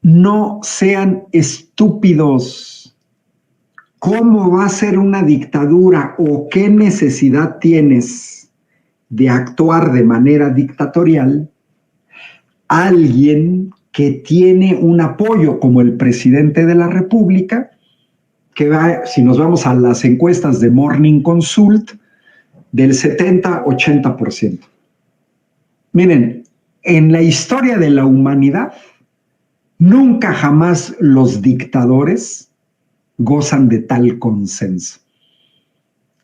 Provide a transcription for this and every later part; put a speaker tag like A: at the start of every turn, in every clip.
A: No sean estúpidos. ¿Cómo va a ser una dictadura o qué necesidad tienes de actuar de manera dictatorial alguien que tiene un apoyo como el presidente de la República, que va, si nos vamos a las encuestas de Morning Consult, del 70-80%? Miren, en la historia de la humanidad, nunca jamás los dictadores gozan de tal consenso.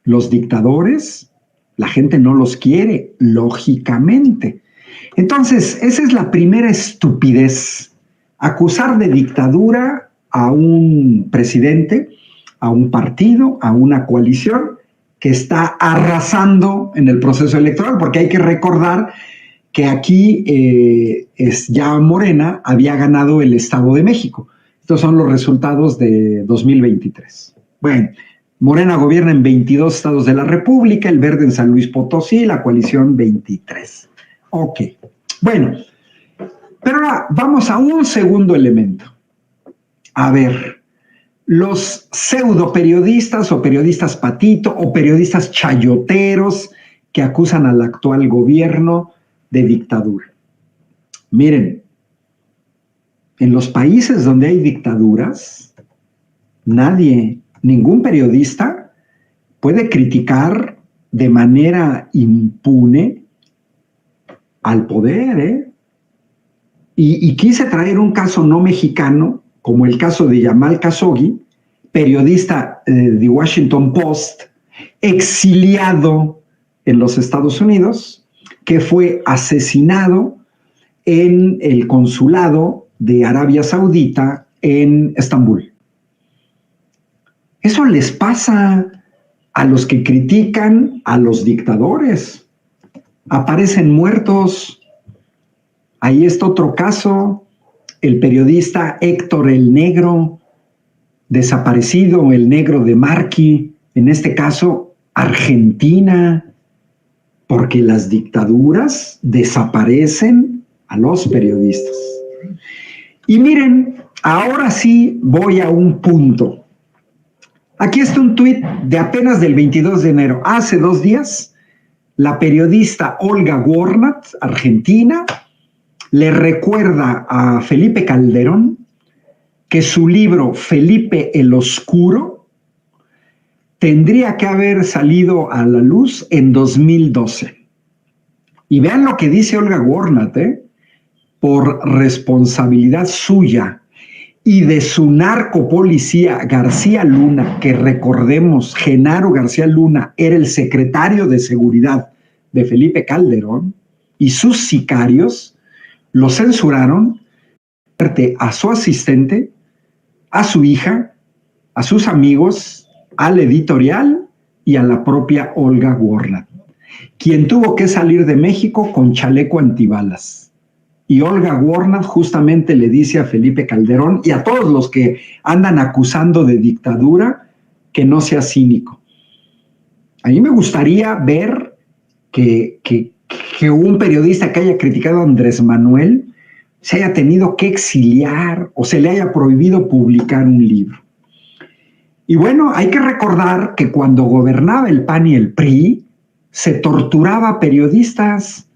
A: Los dictadores, la gente no los quiere, lógicamente. Entonces, esa es la primera estupidez. Acusar de dictadura a un presidente, a un partido, a una coalición que está arrasando en el proceso electoral, porque hay que recordar que aquí ya Morena había ganado el Estado de México. Estos son los resultados de 2023. Bueno, Morena gobierna en 22 estados de la República, el Verde en San Luis Potosí, la coalición 23. Ok, bueno, pero ahora vamos a un segundo elemento. A ver, los pseudo periodistas o periodistas patito o periodistas chayoteros que acusan al actual gobierno de dictadura. Miren, en los países donde hay dictaduras, ningún periodista puede criticar de manera impune al poder, ¿eh? Y quise traer un caso no mexicano, como el caso de Yamal Khashoggi, periodista de Washington Post, exiliado en los Estados Unidos, que fue asesinado en el consulado de Arabia Saudita en Estambul. Eso les pasa a los que critican a los dictadores. Aparecen muertos. Ahí está otro caso, el periodista Héctor el Negro, desaparecido, el Negro de Marqui, en este caso Argentina, porque las dictaduras desaparecen a los periodistas. Y miren, ahora sí voy a un punto. Aquí está un tuit de apenas del 22 de enero, hace 2 días, la periodista Olga Warnat, argentina, le recuerda a Felipe Calderón que su libro Felipe el Oscuro tendría que haber salido a la luz en 2012. Y vean lo que dice Olga Warnat, por responsabilidad suya y de su narcopolicía García Luna, que recordemos, Genaro García Luna era el secretario de seguridad de Felipe Calderón, y sus sicarios lo censuraron a su asistente, a su hija, a sus amigos, al editorial y a la propia Olga Warnat, quien tuvo que salir de México con chaleco antibalas. Y Olga Warnat justamente le dice a Felipe Calderón y a todos los que andan acusando de dictadura que no sea cínico. A mí me gustaría ver que un periodista que haya criticado a Andrés Manuel se haya tenido que exiliar o se le haya prohibido publicar un libro. Y bueno, hay que recordar que cuando gobernaba el PAN y el PRI, se torturaba a periodistas,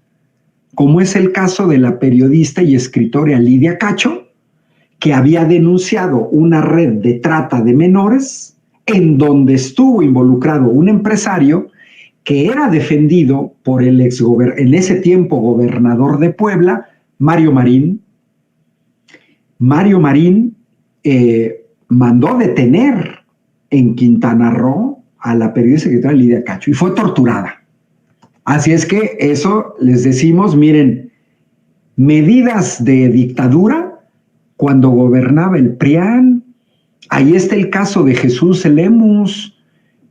A: como es el caso de la periodista y escritora Lidia Cacho, que había denunciado una red de trata de menores en donde estuvo involucrado un empresario que era defendido por el en ese tiempo gobernador de Puebla, Mario Marín. Mario Marín mandó detener en Quintana Roo a la periodista escritora Lidia Cacho y fue torturada. Así es que eso les decimos, miren, medidas de dictadura cuando gobernaba el PRIAN. Ahí está el caso de Jesús Lemus,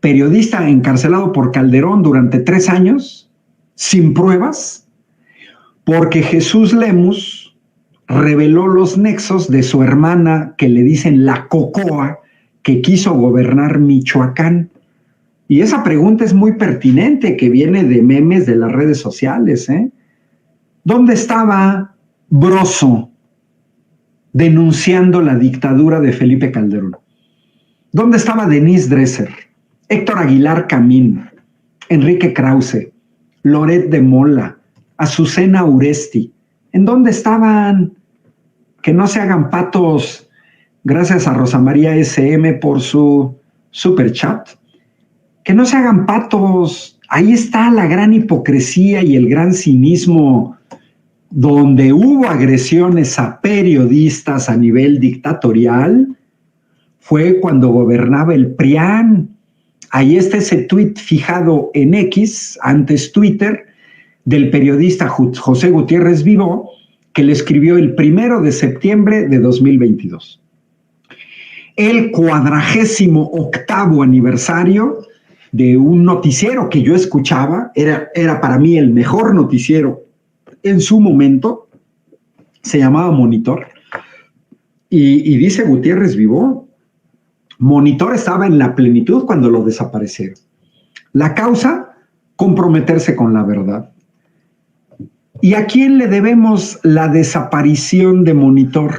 A: periodista encarcelado por Calderón durante 3 años, sin pruebas, porque Jesús Lemus reveló los nexos de su hermana, que le dicen la Cocoa, que quiso gobernar Michoacán. Y esa pregunta es muy pertinente, que viene de memes de las redes sociales, ¿Dónde estaba Broso? denunciando la dictadura de Felipe Calderón? ¿Dónde estaba Denise Dresser, Héctor Aguilar Camín, Enrique Krause, Loret de Mola, Azucena Uresti? ¿En dónde estaban? Que no se hagan patos. Gracias a Rosa María SM por su super chat. Que no se hagan patos. Ahí está la gran hipocresía y el gran cinismo. Donde hubo agresiones a periodistas a nivel dictatorial fue cuando gobernaba el PRIAN. Ahí está ese tuit fijado en X, antes Twitter, del periodista José Gutiérrez Vivó, que le escribió el 1 de septiembre de 2022. El 48º aniversario de un noticiero que yo escuchaba, era para mí el mejor noticiero en su momento, se llamaba Monitor, y dice Gutiérrez Vivó, Monitor estaba en la plenitud cuando lo desaparecieron. La causa, comprometerse con la verdad. ¿Y a quién le debemos la desaparición de Monitor?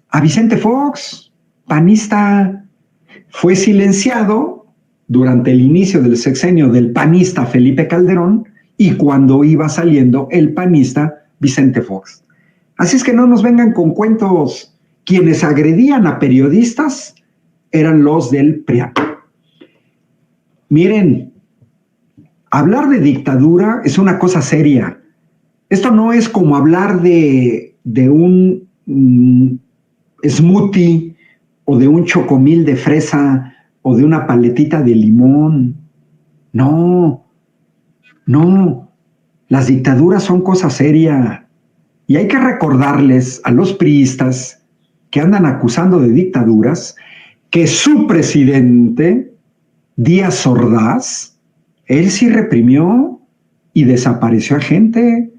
A: A Vicente Fox, panista. Fue silenciado durante el inicio del sexenio del panista Felipe Calderón y cuando iba saliendo el panista Vicente Fox. Así es que no nos vengan con cuentos. Quienes agredían a periodistas eran los del PRIAN. Miren, hablar de dictadura es una cosa seria. Esto no es como hablar de un smoothie o de un chocomil de fresa o de una paletita de limón. No, las dictaduras son cosa seria. Y hay que recordarles a los priistas que andan acusando de dictaduras que su presidente, Díaz Ordaz, él sí reprimió y desapareció a gente.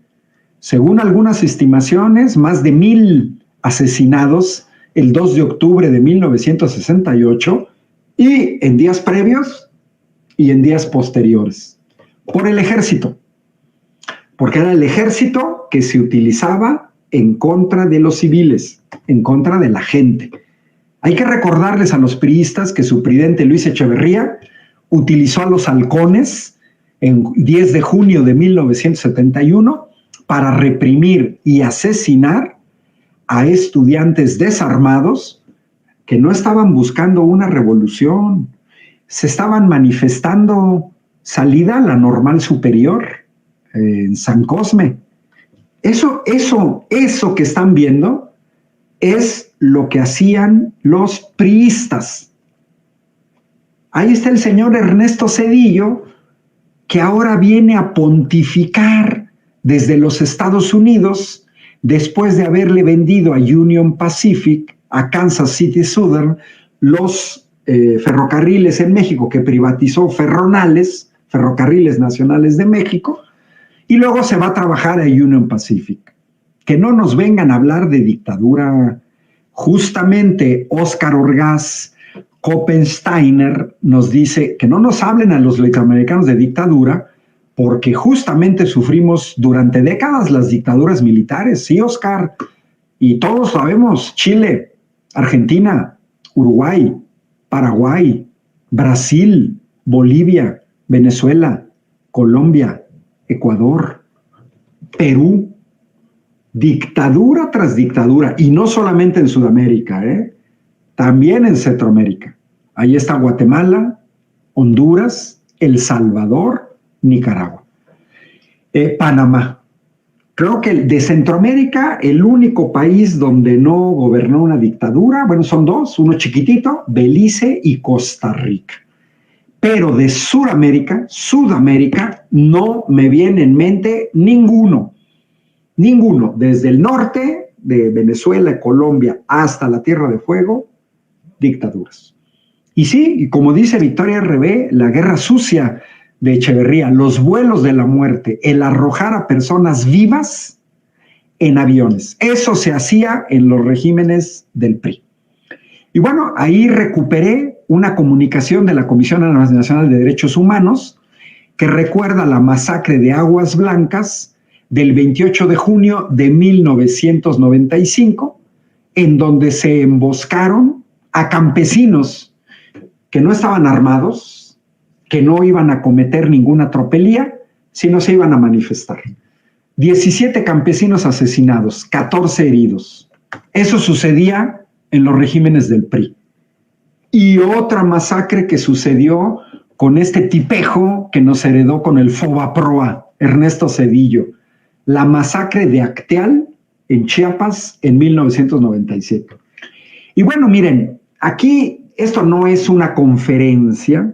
A: Según algunas estimaciones, más de 1,000 asesinados el 2 de octubre de 1968 y en días previos y en días posteriores, por el ejército, porque era el ejército que se utilizaba en contra de los civiles, en contra de la gente. Hay que recordarles a los priistas que su presidente Luis Echeverría utilizó a los halcones en 10 de junio de 1971 para reprimir y asesinar a estudiantes desarmados que no estaban buscando una revolución, se estaban manifestando salida a la normal superior en San Cosme. Eso que están viendo es lo que hacían los priistas. Ahí está el señor Ernesto Zedillo, que ahora viene a pontificar desde los Estados Unidos, después de haberle vendido a Union Pacific, a Kansas City Southern, los ferrocarriles en México, que privatizó Ferronales, Ferrocarriles Nacionales de México, y luego se va a trabajar a Union Pacific. Que no nos vengan a hablar de dictadura. Justamente Óscar Orgaz Koppensteiner nos dice que no nos hablen a los latinoamericanos de dictadura, porque justamente sufrimos durante décadas las dictaduras militares. Sí, Óscar, y todos sabemos, Chile, Argentina, Uruguay, Paraguay, Brasil, Bolivia, Venezuela, Colombia, Ecuador, Perú, dictadura tras dictadura, y no solamente en Sudamérica, también en Centroamérica. Ahí está Guatemala, Honduras, El Salvador, Nicaragua. Panamá. Creo que de Centroamérica, el único país donde no gobernó una dictadura, bueno, son dos, uno chiquitito, Belice y Costa Rica. Pero de Sudamérica, no me viene en mente ninguno, desde el norte de Venezuela, Colombia, hasta la Tierra de Fuego, dictaduras. Y sí, y como dice Victoria R.B., la guerra sucia de Echeverría, los vuelos de la muerte, el arrojar a personas vivas en aviones. Eso se hacía en los regímenes del PRI. Y bueno, ahí recuperé una comunicación de la Comisión Nacional de Derechos Humanos que recuerda la masacre de Aguas Blancas del 28 de junio de 1995, en donde se emboscaron a campesinos que no estaban armados, que no iban a cometer ninguna tropelía, sino se iban a manifestar. 17 campesinos asesinados, 14 heridos. Eso sucedía en los regímenes del PRI. Y otra masacre que sucedió con este tipejo que nos heredó con el Fobaproa, Ernesto Zedillo, la masacre de Acteal en Chiapas en 1997. Y bueno, miren, aquí esto no es una conferencia,